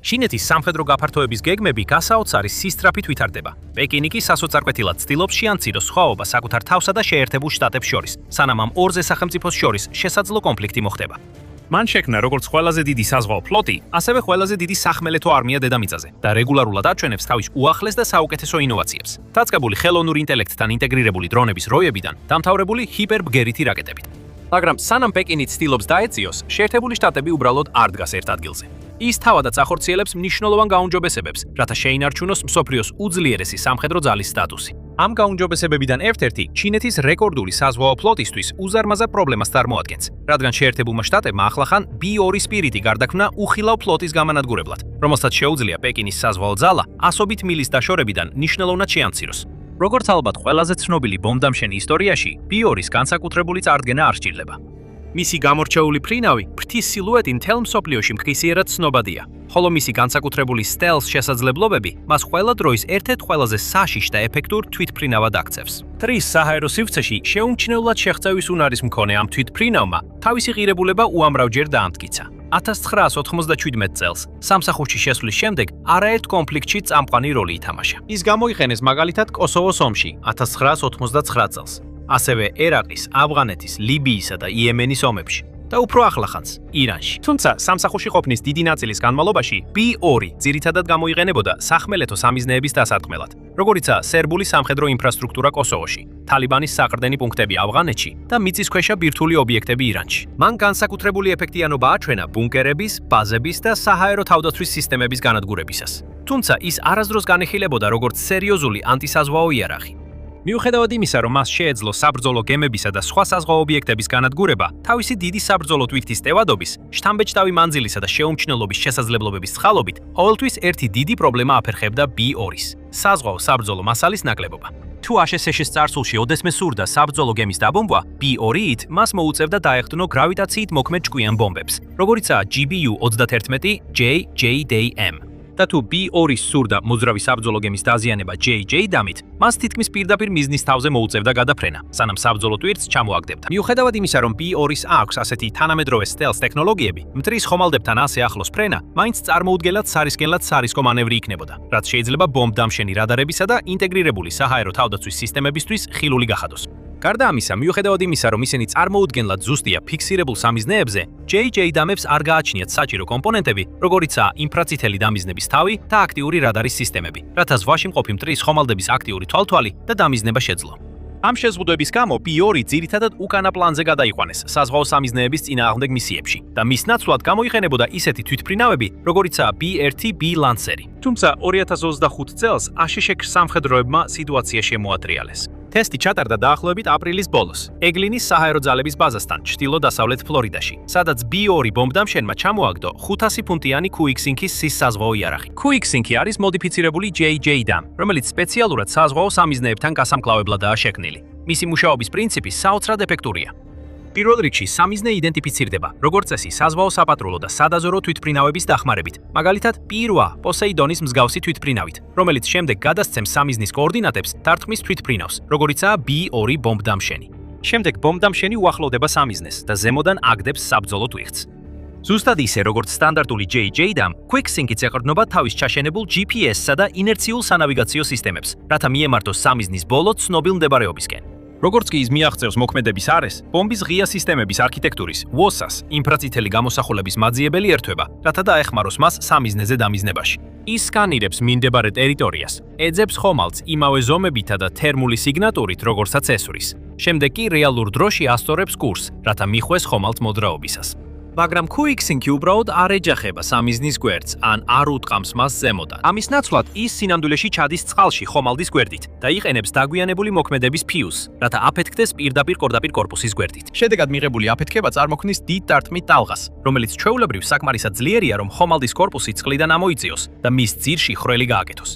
ჩინეთის სამხედრო გაფართოების გეგმები გასაოცარი სისწრაფით ვითარდება. პეკინი კი სასოწარკვეთილად ცდილობს შეამციროს სხვაობა საკუთარ თავსა და შეერთებულ შტატებს შორის, სანამ ამ ორზე სახელმწიფოს შორის შესაძლო კონფლიქტი მოხდება. მან შექმნა როგორც ყველაზე დიდი საზღვაო ფლოტი, ასევე ყველაზე დიდი სახმელეთო არმია დედამიწაზე და რეგულარულად აჩვენებს თავის უახლეს და საუკეთესო ინოვაციებს. დაწყებული ხელოვნურ ინტელექტთან ინტეგრირებული დრონების როებიდან დამთავრებული ჰიპერბგერითი რაკეტებით. მაგრამ სანამ პეკინი ცდილობს დაეციოს, შეერთებული შტატები უბრალოდ არ დგას ერთ ადგილზე. ის თავადაც ახორციელებს მნიშვნელოვან გაუმჯობესებებს, რათა შეინარჩუნოს მსოფლიოს უძლიერესი სამხედრო ძალის სტატუსი. ამ გაუმჯობესებებიდან ერთ-ერთი ჩინეთის რეკორდული საზღვაო ფლოტისთვის უზარმაზარ პრობლემას წარმოადგენს, რადგან შეერთებულმა შტატებმა ახლახან B2 სპირიტი გარდაქმნა უხილავ ფლოტის გამანადგურებლად, რომელსაც შეუძლია პეკინის საზღვაო ძალა ასობით მილის დაშორებიდან მნიშვნელოვნად შეამციროს. როგორც ალბათ ყველაზე ცნობილი ბომბდამშენი ისტორიაში, B2-ის განსაკუთრებული წარდგენა არ სჭირდება. მისი გამორჩეული ფრინავი ფრთის სილუეტი მთელ მსოფლიოში მყისიერად ცნობადია, ხოლო მისი განსაკუთრებული სტელს შესაძლებლობები მას ყველა დროის ერთ-ერთ ყველაზე საშიშ და ეფექტურ თვითფრინავად აქცევს. ტრის საჰაერო სივრცეში შეუმჩნევლად შეღწევის უნარის მქონე ამ თვითფრინავმა თავისი ღირებულება უამრავჯერ დაამტკიცა. 1997 წელს სამსახურში შესვლის შემდეგ არაერთ კონფლიქტში წამყვანი როლი ითამაშა. ის გამოიყენეს მაგალითად კოსოვოს ომში 1999 წელს. ასევე ერაყის, ავღანეთის, ლიბიისა და იემენის ომებში და უფრო ახლახანს ირანში. თუმცა სამსახურში ყოფნის დიდი ნაწილის განმავლობაში B2 ძირითადად გამოიყენებოდა სახმელეთო სამიზნეების დასარტყმელად, როგორიცაა სერბული სამხედრო ინფრასტრუქტურა კოსოვოში, თალიბანის საყრდენი პუნქტები ავღანეთში და მიწისქვეშა ბირთვული ობიექტები ირანში. მან განსაკუთრებული ეფექტიანობა აჩვენა ბუნკერების, ბაზების და საჰაერო თავდაცვის სისტემების განადგურებისას. თუმცა ის არასდროს განიხილებოდა როგორც სერიოზული ანტისაზღვაო იარაღი. მიუხედავად იმისა, რომ მას შეეძლო საბრძოლო გემებისა და სხვა საზღვაო ობიექტების განადგურება, თავისი დიდი საბრძოლო ტვირთის ტევადობის, შთამბეჭდავი მანძილისა და შეუმჩნევლობის შესაძლებლობების წყალობით, ყოველთვის ერთი დიდი პრობლემა აფერხებდა B2-ის – საზღვაო საბრძოლო მასალის ნაკლებობა. თუ აშშ-ის წარსულში ოდესმე სურდა საბრძოლო გემის დაბომბვა, B2-ით მას მოუწევდა დაეხტნო გრავიტაციით მოქმედ ჭკვიან ბომბებს, როგორიცაა GBU-31 JJDM. და თუ B2-ის სურდა მოძრავი საბრძოლო გემის დაზიანება JJDM-ით, მას თითქმის პირდაპირ მიზნის თავზე მოუწევდა გადაფრენა, სანამ საბრძოლო ტვირთს ჩამოაგდებდა. მიუხედავად იმისა, რომ B2-ის აქვს ასეთი თანამედროვე სტელს ტექნოლოგიები, მტრის ხომალდებთან ასე ახლოს ფრენა, მაინც წარმოუდგენლად სარისკენლად სარისკო მანევრი იქნებოდა, რაც შეიძლება ბომბდამშენი რადარებისა და ინტეგრირებული საჰაერო თავდაცვის სისტემებისთვის ხილული გახადოს. გარდა ამისა, მიუხედავად იმისა, რომ ისინი წარმოუდგენლად ზუსტია ფიქსირებულ სამიზნეებზე, JJDM-ებს არ გააჩნიათ საჭირო კომპონენტები, როგორიცაა ინფრაწითელი დამიზნების თავი და აქტიური რადარის სისტემები, რათა ზღვაში მყოფი მტრის ხომალდების აქტიური თვალთვალი და დამიზნება შეძლო. ამ შეზღუდვების გამო B2 ძირითადად უკანა პლანზე გადაიყვანეს საზღვაო სამიზნეების წინააღმდეგ მისიებში და მის ნაცვლად გამოიყენებოდა ისეთი თვითფრინავები, როგორიცაა B1B Lancer. თუმცა 2025 წელს აშშ სამხედროებმა სიტუაცია შემოატრიალეს. ტესტი ჩატარდა დაახლოებით აპრილის ბოლოს, ეგლინის საჰაერო ძალების ბაზასთან, ჩრდილო-დასავლეთ ფლორიდაში, სადაც B2 ბომბდამშენმა ჩამოაგდო 500 ფუნტიანი Quicksink-ის სის საზღვაო იარაღი. Quicksink არის მოდიფიცირებული JJDM, რომელიც სპეციალურად საზღვაო სამიზნეებთან გასამკლავებლადაა შექმნილი. მისი მუშაობის პრინციპი საოცრად ეფექტურია. პირველ რიგში სამიზნე იდენტიფიცირდება, როგორც წესი საზღვაო საპატრულო და სადაზორო თვითფრინავების დახმარებით, მაგალითად P8 Poseidon-ის მსგავსი თვითფრინავით, რომელიც შემდეგ გადასცემს სამიზნის კოორდინატებს დარტყმის თვითფრინავს, როგორიცაა B2 ბომბდამშენი. შემდეგ ბომბდამშენი უახლოვდება სამიზნეს და ზემოდან აგდებს საბრძოლო ტვირთს. ზუსტად ისე, როგორც სტანდარტული JJDM, Quicksink-იც ეყრდნობა თავის ჩაშენებულ GPS-სა და ინერციულ სანავიგაციო სისტემებს, რათა მიემართოს სამიზნის ბოლო ცნობილ მდებარეობისკენ. როგორც კი ის მიაღწევს მოქმედების არეს, ბომბის ღია სისტემების არქიტექტურის WOSA-ს ინფრაწითელი გამოსახულების მაძიებელი ერთვება, რათა დაეხმაროს მას სამიზნეზე დამიზნებაში. ის სკანირებს მიმდებარე ტერიტორიას, ეძებს ხომალდს იმავე ზომებითა და თერმული სიგნატურით, როგორცაც ესვრის. შემდეგ კი რეალურ დროში ასწორებს კურსს, რათა მიხვეს ხომალდ მოძრაობისას. მაგრამ Quicksink-ი უბრალოდ არ ეჯახება სამიზნის გვერდს, ან არ უტყამს მას ზემოდან. ამის ნაცვლად ის სინამდვილეში ჩადის წყალში ხომალდის გვერდით და იყენებს დაგვიანებული მოქმედების ფიუსს, რათა აფეთქდეს პირდაპირ კორპუსის გვერდით. შედეგად მიღებული აფეთქება წარმოქმნის დიდ დარტყმით ტალღას, რომელიც ჩვეულებრივ საკმარისად ძლიერია, რომ ხომალდის კორპუსი წყლიდან ამოიწიოს და მის ძირში ხვრელი გააკეთოს.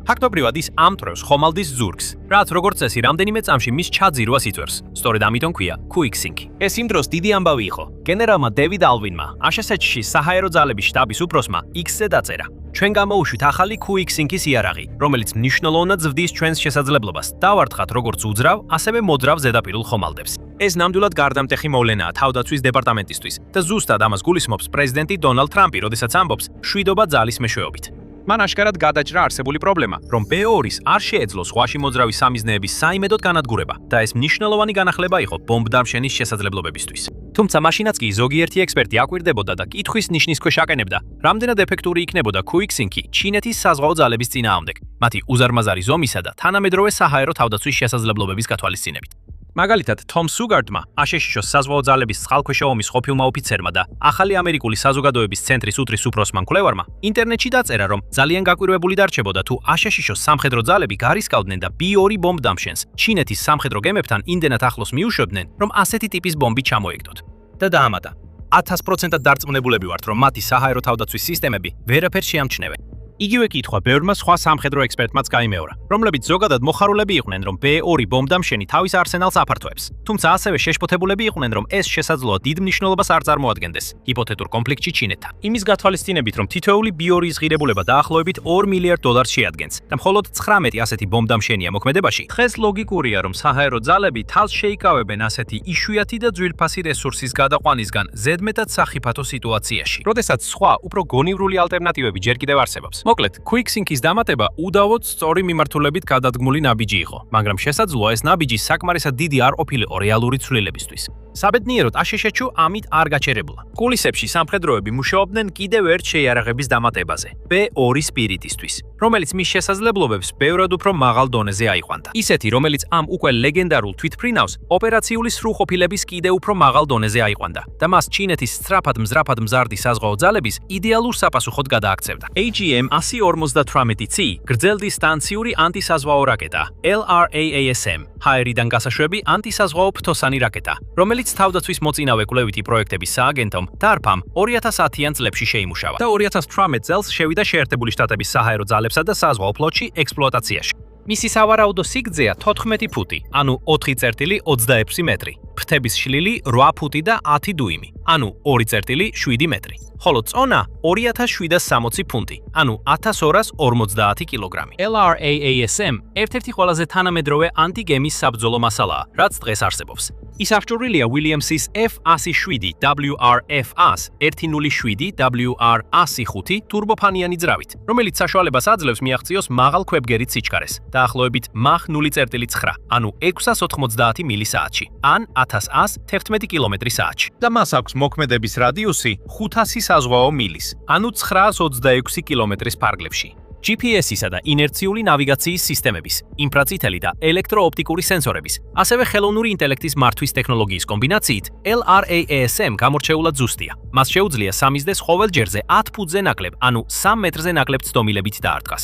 ფაქტობრივად ის ამტრევს ხომალდის ზურგს, რაც როგორც წესი რამდენიმე წამში მის ჩაძირვას იწვევს. სწორედ ამიტომ ქვია quick-sinking. ეს იმ დროს დიდი ამბავი იყო. გენერალმა დევიდ ალვინმა აშშ-ში საჰაერო ძალების შტაბის უფროსმა X-ზე დაწერა. ჩვენ გამოვუშვით ახალი quick-sinking-ის იარაღი, რომელიც მნიშვნელოვნად ზრდის ჩვენს შესაძლებლობას დავარტყათ როგორც უძრავ, ასევე მოძრავ ზედაპირულ ხომალდებს. ეს ნამდვილად გარდამტეხი მოვლენაა თავდაცვის დეპარტამენტისთვის და ზუსტად ამას გულისხმობს პრეზიდენტი დონალდ ტრამპი, როდესაც ამბობს შვიდობა ძალის მეშვეობით. მან აშკარად გადაჭრა არსებული პრობლემა, რომ B2-ის არ შეეძლო ზღვაში მოძრავი სამიზნეების საიმედოდ განადგურება და ეს მნიშვნელოვანი განახლება იყო ბომბდამშენის შესაძლებლობებისთვის. თუმცა მაშინაც კი ზოგიერთი ექსპერტი აკვირდებოდა და კითხვის ნიშნის ქვეშ აკენებდა, რამდენად ეფექტური იქნებოდა quick-sinking ჩინეთის საზღვაო ძალების წინააღმდეგ, მათი უზარმაზარი ზომისა და თანამედროვე საჰაერო თავდაცვის შესაძლებლობების გათვალისწინებით. მაგალითად, თომ სუგარტმა, აშშ-ის საზღვაო ძალების წყალქვეშა ომის ყოფილმა ოფიცერმა და ახალი ამერიკული საზოგადოების ცენტრის უთრის უფროსმა მკვლევარმა ინტერნეტში დაწერა, რომ ძალიან გაკვირვებული დარჩებოდა თუ აშშ-ის სამხედრო ძალები გარისკავდნენ და B2 ბომბდამშენს ჩინეთის სამხედრო გემებთან იმდენად ახლოს მიუშვებდნენ, რომ ასეთი ტიპის ბომბი ჩამოეგდოთ. და დაამატა. 1000%-ად დარწმუნებულები ვართ, რომ მათი საჰაერო თავდაცვის სისტემები ვერაფერს შეამჩნევენ. იგივე კითხვა ბევრმა სხვა სამხედრო ექსპერტმაც გაიმეორა, რომლებიც ზოგადად მოხარულები იყვნენ, რომ B2 ბომბდამშენი თავის არსენალს აფართოებს. თუმცა ასევე შეშფოთებულები იყვნენ, რომ ეს შესაძლოა დიდ მნიშვნელობას არ წარმოადგენდეს ჰიპოთეტურ კონფლიქტში ჩინეთთან. იმის გათვალისწინებით, რომ თითოეული B2-ის ღირებულება დაახლოებით $2 მილიარდ შეადგენს და მხოლოდ 19 ასეთი ბომბდამშენია მოქმედებაში, დღეს ლოგიკურია, რომ საჰაერო ძალები თავს შეიკავებენ ასეთი იშვიათი და ძვირფასი რესურსის გადაყვანისგან ზედმეტად სახიფათო სიტუაციაში, როდესაც სხვა უფრო გონივრული ალტერნატივები ჯერ კიდევ არსებობს. მოკლედ, quick-sinking-ის დამატება უდავოდ სწორი მიმართულებით გადადგმული ნაბიჯი იყო, მაგრამ შესაძლოა ეს ნაბიჯი საკმარისად დიდი არ ყოფილიყო რეალური ცვლილებისთვის. საბედნიეროდ აშშ-ში ამით არ გაჩერებულა. კულისებში სამხედროები მუშაობდნენ კიდევ ერთ შეიარაღების დამატებაზე, B2 სპირიტისთვის, რომელიც მის შესაძლებლობებს ბევრად უფრო მაღალ დონეზე აიყვანდა. ისეთი, რომელიც ამ უკვე ლეგენდარულ თვითმფრინავს ოპერაციული სრულყოფილების კიდევ უფრო მაღალ დონეზე აიყვანდა და მას ჩინეთის სწრაფად მზრაფად მზარდი საზღვაო ძალების იდეალურ საფასუხოდ გადააქცევდა. AGM-158C გრძელდისტანციური ანტისაზღვაო რაკეტა, LRAASM, ჰაერიდან გასაშვები ანტისაზღვაო ფრთოსანი რაკეტა, რომელიც თავდაცვის მოწინავე კვლევითი პროექტების სააგენტომ DARPA-მ 2010-იან წლებში შეიმუშავა და 2018 წელს შევიდა შეერთებული შტატების საჰაერო ძალებსა და საზღვაო ფლოტში ექსპლუატაციაში. მისი სავარაუდო სიგრძეა 14 ფუტი, ანუ 4.26 მეტრი, ფრთების შლილი 8 ფუტი და 10 დუიმი, ანუ 2.7 მეტრი. ხოლო წონა 2760 ფუნტი, ანუ 1250 კილოგრამი. LRAASM ერთ-ერთი ყველაზე თანამედროვე ანტიგემის საბრძოლო მასალაა, რაც დღეს არსებობს. ის აღჭურვილია Williams-ის F-107 WRF-100 107 WR-105 ტურბოფანიანი ძრავით, რომელიც საშუალებას აძლევს მიაღწიოს მაღალ ქვებგერით სიჩქარეს, დაახლოებით Mach 0.9, ანუ 690 მილი-საათში, ან 1111 კილომეტრი-საათში. და მას აქვს მოქმედების რადიუსი 500 საზღვაო მილის, ანუ 926 კილომეტრის ფარგლებში. GPS-ისა და ინერციული ნავიგაციის სისტემების, ინფრაწითელი და ელექტროოპტიკური სენსორების, ასევე ხელოვნური ინტელექტის მართვის ტექნოლოგიის კომბინაციით LRAASM გამორჩეულად ზუსტია. მას შეუძლია სამიზდეს ყოველ ჯერზე 10 ფუტზე ნაკლებ, ანუ 3 მეტრზე ნაკლებ ცდომილებით დაარტყას.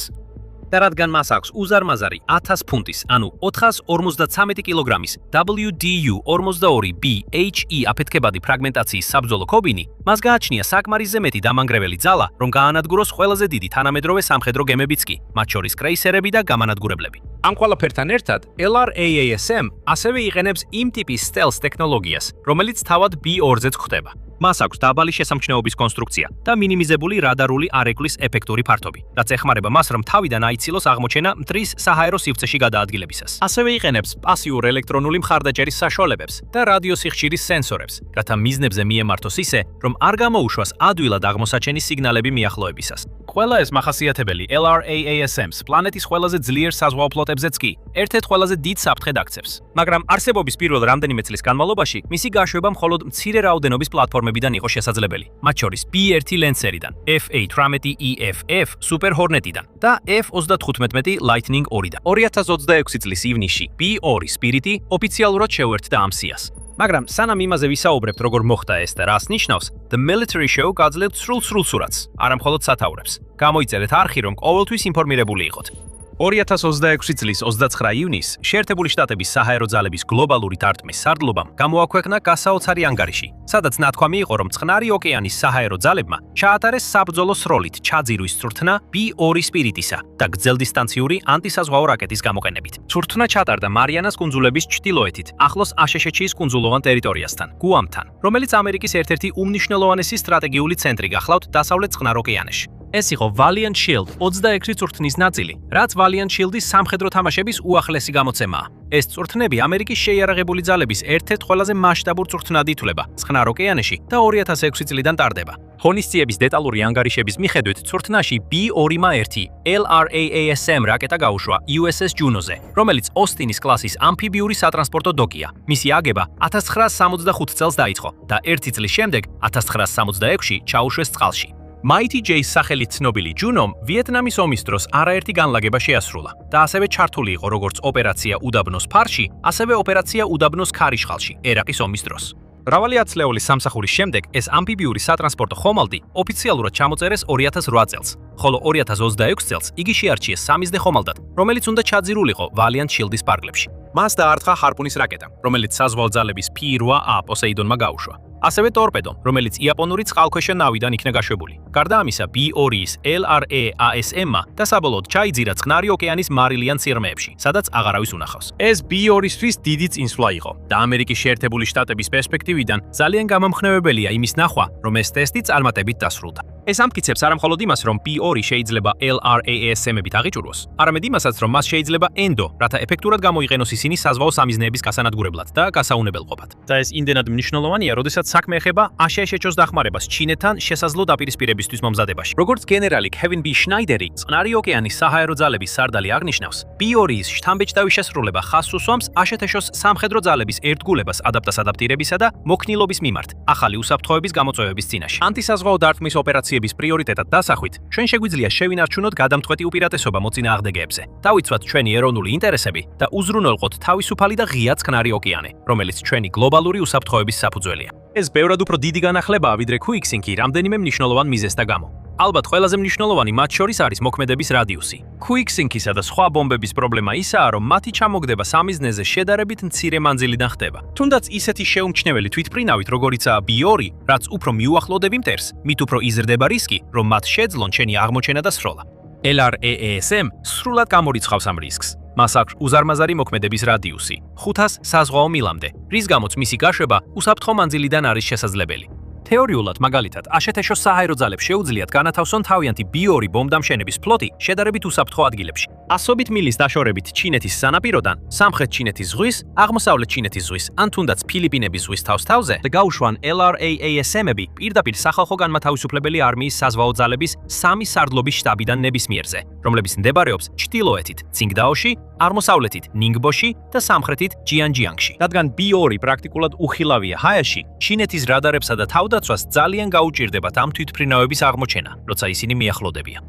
და რადგან მას აქვს უზარმაზარი 1000 ფუნტის, ანუ 453 კილოგრამის WDU-42B-HE აფეთქებადი ფრაგმენტაციის საბრძოლო ქობინი, მას გააჩნია საკმარისზე მეტი დამანგრეველი ძალა, რომ გაანადგუროს ყველაზე დიდი თანამედროვე სამხედრო გემებიც კი, მათ შორის კრეისერები და გამანადგურებლები. ამ ყველაფერთან ერთად, LRAASM ასევე იყენებს იმ ტიპის stealth ტექნოლოგიას, რომელიც თავად B2-ზეც გვხვდება. მას აქვს დაბალი შესამჩნევობის კონსტრუქცია და მინიმიზებული რადარული არეკვლის ეფექტური ფართობი, რაც ეხმარება მას, რომ თავიდან აიცილოს აღმოჩენა მტრის საჰაერო სივრცეში გადაადგილებისას. ასევე იყენებს პასიურ ელექტრონული მხარდაჭერის საშუალებებს და რადიოსიხშირის სენსორებს, რათა მიზნებზე მიემართოს ისე, რომ არ გამოუშვას ადვილად აღმოსაჩენი სიგნალები მიახლოებისას. ყველა ეს მახასიათებელი LRAASM-ს პლანეტის ყველაზე ძლიერ საზღვაო ფლოტებზეც კი ერთ-ერთ ყველაზე დიდ საფრთხედ აქცევს. მაგრამ არსებობის პირველ რამდენიმე წლის განმავლობაში მისი გაშვება მხოლოდ მცირე რაოდენობის პლატფორმებიდან იყო შესაძლებელი, მათ შორის B1 Lancer-დან, F-18EFF Super Hornet-დან და F-35 Lightning II-დან. 2026 წლის ივნისში B2 Spirit-ი ოფიციალურად შეუერთდა ამ სიას. მაგრამ სანამ იმაზე ვისაუბრებთ, როგორ მოხდა ეს და რას ნიშნავს, The Military Show გაძლევთ სრულ სურათს, არა მხოლოდ სათაურებს. გამოიწერეთ არხი, რომ ყოველთვის ინფორმირებული იყოთ. 2026 წლის 29 ივნისს შეერთებული შტატების საჰაერო ძალების გლობალური დარტყმის სარდლობამ გამოაქვეყნა გასაოცარი ანგარიში, სადაც ნათქვამი იყო, რომ წყნარი ოკეანის საჰაერო ძალებმა ჩაატარეს საბრძოლო სროლით ჩაძირვის წვრთნა B2 სპირიტისა და გრძელდისტანციური ანტისაზღვაო რაკეტის გამოყენებით. წვრთნა ჩატარდა მარიანას კუნძულების ჩრდილოეთით, ახლოს აშშჩ-ის კუნძულოვან ტერიტორიასთან, გუამთან, რომელიც ამერიკის ერთ-ერთი უმნიშვნელოვანესი სტრატეგიული ცენტრი გახლავთ დასავლეთ წყნარ ოკეანეში. ეს იყო Valiant Shield 26 წვრთნის ნაწილი, რაც Valiant Shield-ის სამხედრო თამაშების უახლესი გამოცემაა. ეს წვრთნები ამერიკის შეიარაღებული ძალების ერთ-ერთ ყველაზე მასშტაბურ წვრთნად ითვლება წყნარ ოკეანეში და 2006 წლიდან ტარდება. ღონისძიების დეტალური ანგარიშების მიხედვით წვრთნაში B2-1 LRAASM რაკეტა გაუშვა USS Juno-ზე, რომელიც Austin-ის კლასის ამფიბიური სატრანსპორტო დოკია. მისი აგება 1965 წელს დაიწყო და 1 წლის შემდეგ 1966-ში ჩაუშვეს წყალში. Mighty J-ის სახელით ცნობილი Juno-მ ვიეტნამის ომის დროს არაერთი განლაგება შეასრულა და ასევე ჩართული იყო როგორც ოპერაცია უდაბნოს ფარში, ასევე ოპერაცია უდაბნოს ქარიშხალში, ერაყის ომის დროს. მრავალი ათწლეულის სამსახურის შემდეგ ეს ამფიბიური სატრანსპორტო ხომალდი ოფიციალურად ჩამოწერეს 2008 წელს, ხოლო 2026 წელს იგი შეარჩიეს სამიზნე ხომალდად, რომელიც უნდა ჩაძირულიყო Valiant Shield-ის პარკლებში. მას დაარტყა ჰარპუნის რაკეტა, რომელიც საზღვაო ძალების P8A პოსეიდონმა გაუშვა. ასევე ტორპედო, რომელიც იაპონური წყალქვეშა ნავიდან იქნა გაშვებული. გარდა ამისა, B2-ის LRAASM-მა და საბოლოოდ ჩაიძირა წყნარი ოკეანის მარილიან სიღრმეებში, სადაც აღარავის უნახავს. ეს B2-ისთვის დიდი წინსვლა იყო და ამერიკის შეერთებული შტატების პერსპექტივიდან ძალიან გამამხნევებელია იმის ნახვა, რომ ეს ტესტი წარმატებით დასრულდა. ეს ამტკიცებს არამხოლოდ იმას, რომ B2 შეიძლება LRAASM-ებით აღიჭურვოს, არამედ იმასაც, რომ მას შეიძლება ENDO, რათა ეფექტურად გამოიყენოს ისინი საზღვაო სამიზნეების გასანადგურებლად და გასაუნებელყოფად. და ეს იმდენად მნიშვნელოვანია, როდესაც საქმე ეხება აშშჩ-ს დახმარებას ჩინეთთან შესაძლო დაპირისპირებისთვის მომზადებაში. როგორც გენერალი Kevin B. Schneider-ი წყნარი ოკეანის საჰაერო ძალების სარდალი აღნიშნავს, B2-ის შთამბეჭდავი შესრულება ხაზს უსვამს აშშჩ-ს სამხედრო ძალების ერთგულებას ადაპტირებისა და მოქნილობის მიმართ, ახალი უსაფრთხოების გამოწვევების წინაშე. ანტისაზღვაო დარტყმის ოპერაციების პრიორიტეტად დასახვით, ჩვენ შეგვიძლია შევინარჩუნოთ გადამწყვეტი უპირატესობა მოწინააღმდეგეებზე, დავიცვათ ჩვენი ეროვნული ინტერესები და უზრუნველყოთ თავისუფალი და ღია წყნარი ოკეანე, რომელიც ჩვენი გლობალური უსაფრთხოების საფუძველია. ეს ბევრად უფრო დიდი განახლებაა, ვიდრე Quicksink-ი რამდენიმე მნიშვნელოვან მიზეზთა გამო. ალბათ ყველაზე მნიშვნელოვანი მათ შორის არის მოქმედების რადიუსი. Quicksink-ისა და სხვა ბომბების პრობლემა ისაა, რომ მათი ჩამოგდება სამიზნეზე შედარებით მცირე მანძილიდან ხდება. თუნდაც ისეთი შეუმჩნეველი თვითმფრინავით, როგორიცაა B2, რაც უფრო მიუახლოვდები მტერს, მით უფრო იზრდება რისკი, რომ მათ შეძლონ შენი აღმოჩენა და სროლა. LRAASM სრულად გამორიცხავს ამ რისკს. მას აქვს უზარმაზარი მოქმედების რადიუსი 500 საზღვაო მილამდე, რის გამოც მისი გაშვება უსაფრთხო მანძილიდან არის შესაძლებელი. თეორიულად, მაგალითად, აშშ-ს საჰაერო ძალებს შეუძლიათ განათავსონ თავიანთი B2 ბომბდამშენების ფლოტი შედარებით უსაფრთხო ადგილებში. ასობით მილის დაშორებით ჩინეთის სანაპიროდან, სამხრეთ ჩინეთის ზღვის, აღმოსავლეთ ჩინეთის ზღვის, ან თუნდაც ფილიპინების ზღვის თავზე და გაუშვან LRAASM-ები პირდაპირ სახალხო განმათავისუფლებელი არმიის საზღვაო ძალების 3 სარდლობის შტაბიდან ნებისმიერზე, რომლებიც მდებარეობს ჩრდილოეთით ცინგდაოში, აღმოსავლეთით ნინგბოში და სამხრეთით ჯიანჯიანგში. რადგან B2 პრაქტიკულად უხილავია ჰაერში, ჩინეთის რადარებსა და თავდაცვას ძალიან გაუჭირდებათ ამ თვითმფრინავების აღმოჩენა, როცა ისინი მიახლოვდებიან.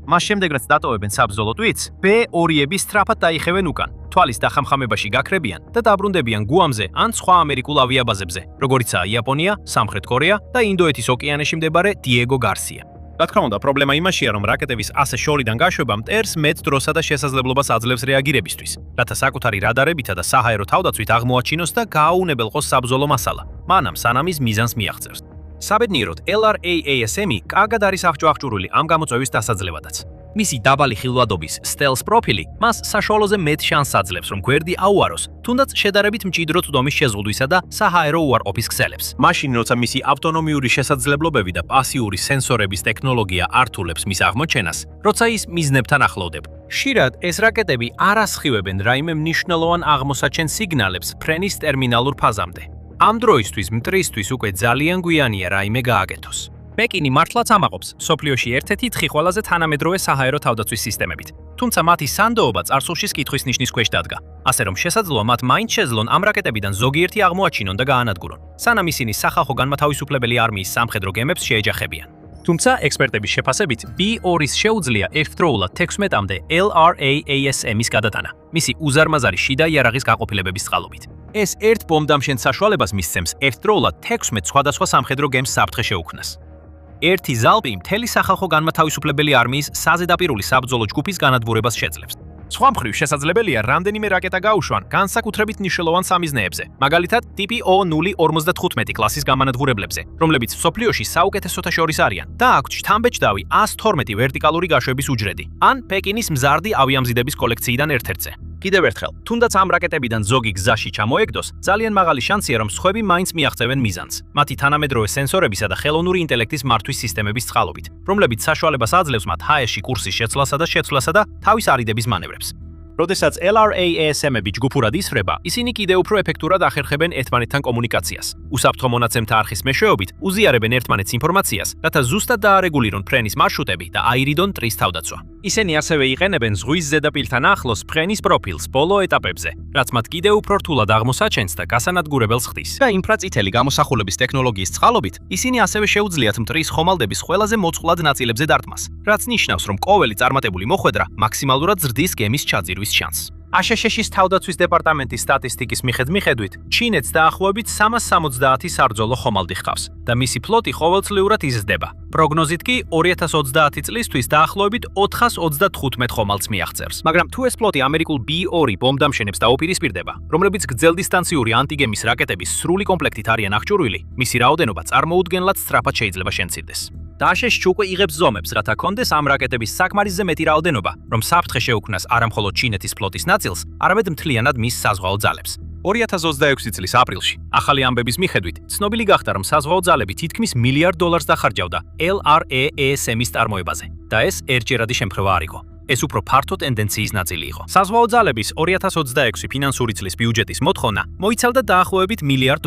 მას შემდეგ რაც დატოვებენ საბრძოლო ტვირთს, B2-ები სწრაფად დაიხევენ უკან, თვალის დახამხამებაში გაქრებიან და დაბრუნდებიან გუამზე ან სხვა ამერიკულ ავიაბაზებზე, როგორიცაა იაპონია, სამხრეთ კორეა და ინდოეთის ოკეანეში მდებარე დიეგო გარსია. რა თქმა უნდა, პრობლემა იმაშია, რომ რაკეტების ასე შორიდან გაშვება მტერს მეტ დროსა და შესაძლებლობას აძლევს რეაგირებისთვის, რათა საკუთარი რადარებითა და საჰაერო თავდაცვით აღმოაჩინოს და გააუნებელყოს საბრძოლო მასალა, მანამ სანამ ის მიზანს მიაღწევს. საბედნიეროდ, LRAASM-ი კარგად არის აღჭურვილი ამ გამოწვევის დასაძლევადაც. მისი დაბალი ხილვადობის stealth პროფილი მას საშუალოზე მეტ შანსს აძლევს, რომ გვერდი აუაროს, თუნდაც შედარებით მჭიდრო წვდომის შეზღუდვისა და საჰაერო უარყოფის ქსელებს. მაშინ, როცა მისი ავტონომიური შესაძლებლობები და პასიური სენსორების ტექნოლოგია ართულებს მის აღმოჩენას, როცა ის მიზნებთან ახლოვდება. ხშირად ეს რაკეტები არ ასხივებენ რაიმე მნიშვნელოვან აღმოსაჩენ სიგნალებს ფრენის ტერმინალურ ფაზამდე. ამ დროისთვის მტრისთვის უკვე ძალიან გვიანია რაიმე გააკეთოს. პეკინი მართლაც ამაყობს სოფლიოში ერთ-ერთი 4 ყველაზე თანამედროვე საჰაერო თავდაცვის სისტემებით. თუმცა მათი სანდოობა წარსულში კითხვის ნიშნის ქვეშ დადგა. ასე რომ შესაძლოა მათ მაინც შეძლონ ამ რაკეტებიდან ზოგიერთი აღმოაჩინონ და გაანადგურონ, სანამ ისინი სახალხო განმათავისუფლებელი არმიის სამხედრო გემებს შეეჯახებიან. თუმცა ექსპერტების შეფასებით B2-ის შეუძლია ერთდროულად 16-მდე LRAASM-ის გადატანა, მისი უზარმაზარი შიდა იარაღის გაყოფილებების წყალობით. ეს ერთ ბომბდამშენ საშუალებას მისცემს ერთდროულად 16 სხვადასხვა სამხედრო გემს საფრთხე შეუქმნას. ერთი ზალპი მთელი სახალხო განმათავისუფლებელი არმიის საზედაპირული საბრძოლო ჯგუფის განადგურებას შეძლებს. სხვა მხრივ შესაძლებელია რამდენიმე რაკეტა გაუშვან განსაკუთრებით მნიშვნელოვან სამიზნეებზე, მაგალითად ტიპი O0-55 კლასის გამანადგურებლებზე, რომლებიც მსოფლიოში საუკეთესოთა შორის არიან და აქვთ შთამბეჭდავი 112 ვერტიკალური გაშვების უჯრედი, ან პეკინის მზარდი ავიამზიდების კოლექციიდან ერთ-ერთზე. კიდევ ერთხელ, თუნდაც ამ რაკეტებიდან ზოგი გზაში ჩამოეგდოს, ძალიან მაღალი შანსია, რომ სხვები მაინც მიაღწევენ მიზანს, მათი თანამედროვე სენსორებისა და ხელოვნური ინტელექტის მართვის სისტემების წყალობით, რომლებიც საშუალებას აძლევს მათ ჰაერში კურსის შეცვლასა და შეცვლასა და თავის არიდების მანევრებს. როდესაც LRASM-ები ჯგუფურად ისრება, ისინი კიდევ უფრო ეფექტურად ახერხებენ ერთმანეთთან კომუნიკაციას. უსაფრთხო მონაცემთა არხის მეშვეობით უზიარებენ ერთმანეთს ინფორმაციას, რათა ზუსტად დაარეგულირონ ფრენის მარშრუტები და აირიდონ მტრის თავდაცვა. ისინი ასევე იყენებენ ზღვის ზედაპირთან ახლოს ფრენის პროფილს ბოლო ეტაპებზე, რაც მათ კიდევ უფრო რთულად აღმოსაჩენს და გასანადგურებელს ხდის. და ინფრაწითელი გამოსახულების ტექნოლოგიის წყალობით, ისინი ასევე შეუძლიათ მტრის ხომალდების ყველაზე მოწყვლად ნაწილებზე დარტყმას, რაც ნიშნავს, რომ ყოველი წარმატებული მოხვედრა მაქსიმალურად ზრდის გემის ჩაძირვის შანსს. აშშ-ის თავდაცვის დეპარტამენტის სტატისტიკის მიხედვით, ჩინეთს დაახლოებით 370 საბრძოლო ხომალდი ჰყავს და მისი ფლოტი ყოველწლიურად იზრდება. პროგნოზით კი 2030 წლისთვის დაახლოებით 435 ხომალდს მიაღწევს. მაგრამ თუ ეს ფლოტი ამერიკულ B-2 ბომბდამშენებს დაუპირისპირდება, რომლებიც გრძელდისტანციური ანტიგემის რაკეტების სრული კომპლექტით არიან აღჭურვილი, მისი რაოდენობა წარმოუდგენლად სწრაფად შეიძლება შემცირდეს. და აშშ უკვე იღებს ზომებს, რათა კონდეს ამ რაკეტების საკმარისზე მეტი რაოდენობა, რომ საფრთხე შეუქმნას არა მხოლოდ ჩინეთის ფლოტის ნაწილს, არამედ მთლიანად მის საზღვაო ძალებს. 2026 წლის აპრილში, ახალი ამბების მიხედვით, ცნობილი გახდა, რომ საზღვაო ძალები თითქმის $1 მილიარდ დახარჯავდა LRASM-ის წარმოებაზე და ეს ერთჯერადი შემთხვევა არ იყო. ეს უფრო ფართო ტენდენციის ნაწილი იყო. საზღვაო ძალების 2026 ფინანსური წლის ბიუჯეტის მოთხოვნა მოიცავდა დაახლოებით $1 მილიარდ.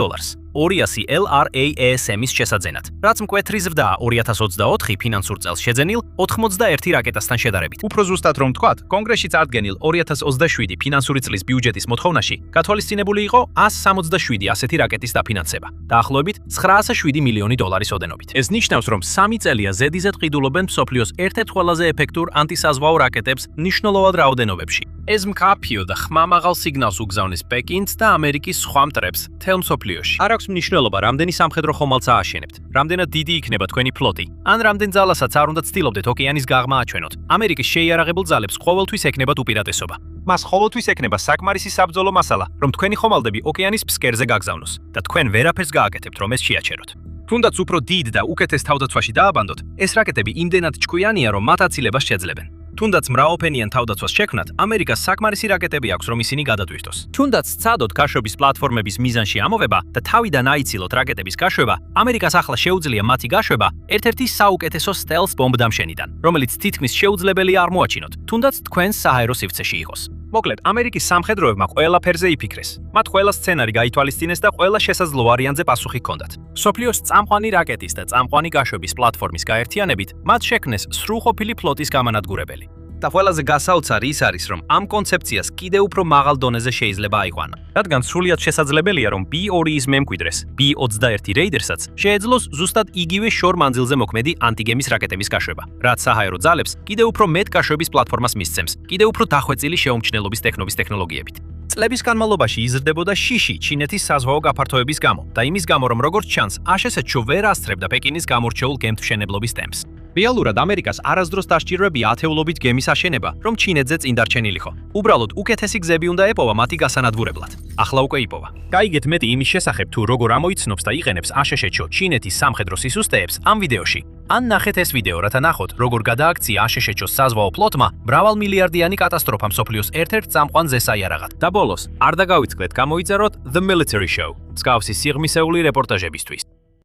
200 LRASM-ის შესაძენად, რაც მკვეთრი ზრდაა 2024 ფინანსურ წელს შეძენილ 81 რაკეტასთან შედარებით. უფრო ზუსტად რომ ვთქვათ, კონგრესში წარდგენილ 2027 ფინანსური წლის ბიუჯეტის მოთხოვნაში გათვალისწინებული იყო 167 ასეთი რაკეტის დაფინანსება, დაახლოებით $907 მილიონი ოდენობით. ეს ნიშნავს, რომ 3 წელია ზედიზედ ყიდულობენ მსოფლიოს ერთ-ერთ ყველაზე ეფექტურ ანტისაზღვაო რაკეტებს მნიშვნელოვან რაოდენობებში. ეს მკაფიო და ხმამაღალ სიგნალს უგზავნის პეკინს და ამერიკის სხვა მტრებს მთელ მსოფლიოში. არ აქვს მნიშვნელობა, რამდენი სამხედრო ხომალდს ააშენებთ, რამდენად დიდი იქნება თქვენი ფლოტი, ან რამდენ ძალასაც არ უნდა ცდილობდეთ ოკეანის გაღმა აჩვენოთ. ამერიკის შეიარაღებულ ძალებს ყოველთვის ექნებათ უპირატესობა. მას ყოველთვის ექნება საკმარისი საბრძოლო მასალა, რომ თქვენი ხომალდები ოკეანის ფსკერზე გაგზავნოს და თქვენ ვერაფერს გააკეთებთ, რომ ეს შეაჩეროთ. თუნდაც უფრო დიდ და უკეთეს თავდაცვაში დააბანდოთ, ეს რაკეტები იმდენად ჭკვიანია, რომ მათ აცილებას შეძლებენ. თუნდაც მრავალფენიან თავდაცვას შექმნათ, ამერიკას საკმარისი რაკეტები აქვს, რომ ისინი გადადვირთოს. თუნდაც სცადოთ გაშვების პლატფორმების მიზანში ამოვება და თავიდან აიცილოთ რაკეტების გაშვება, ამერიკას ახლა შეუძლია მათი გაშვება ერთ-ერთი საუკეთესო სტელს ბომბდამშენიდან, რომელიც თითქმის შეუძლებელი არ მოაჩინოთ, თუნდაც თქვენს საჰაერო სივრცეში იყოს. მოკლედ, ამერიკის სამხედროებმა ყველაფერზე იფიქრეს. მათ ყველა სცენარი გაითვალისწინეს და ყველა შესაძლო ვარიანტზე პასუხი ჰქონდათ. მსოფლიოს წამყვანი რაკეტის და წამყვანი გაშვების პლატფორმის გაერთიანებით, მათ შექმნეს სრულყოფილი ფლოტის გამანადგურებელი. და ყველაზე გასაოცარი ის არის, რომ ამ კონცეფციას კიდევ უფრო მაღალ დონეზე შეიძლება აიყვანა. რადგან სრულიად შესაძლებელია, რომ B-2-ის მემკვიდრეს, B-21 რეიდერსაც შეეძლოს ზუსტად იგივე შორ მანძილზე მოქმედი ანტიგემის რაკეტების გაშვება, რაც საჰაერო ძალებს კიდევ უფრო მეტ გაშვების პლატფორმას მისცემს, კიდევ უფრო დახვეწილი შეუმჩნელობის ტექნობის ტექნოლოგიებით. წლების განმავლობაში იზრდებოდა შიში ჩინეთის საზღვაო გაფართოების გამო და იმის გამო, რომ როგორც ჩანს, აშშ ვერ ასწრებდა პეკინის გამორჩეულ გემთმშენებლობის ტემპს. რეალურად ამერიკას არასდროს დასჭირვებია ათეულობით გემის აშენება, რომ ჩინეთზე წინ დარჩენილიყო. უბრალოდ უკეთესი გზები უნდა ეპოვა მათი გასანადგურებლად. ახლა უკვე იპოვა. გაიგეთ მეტი იმის შესახებ, თუ როგორ ამოიცნობს და იყენებს აშშ ჩინეთის სამხედრო სისუსტეებს ამ ვიდეოში. ან ნახეთ ეს ვიდეო, რათა ნახოთ, როგორ გადააქცია აშშ-ს საზღვაო ფლოტმა მრავალმილიარდიანი კატასტროფა მსოფლიოს ერთ-ერთ წამყვან ზესაიარაღად. და ბოლოს, არ დაგავიწყდეთ გამოიწეროთ The Military Show, მსგავსი სიღრმისეული რეპორტაჟებისთვის.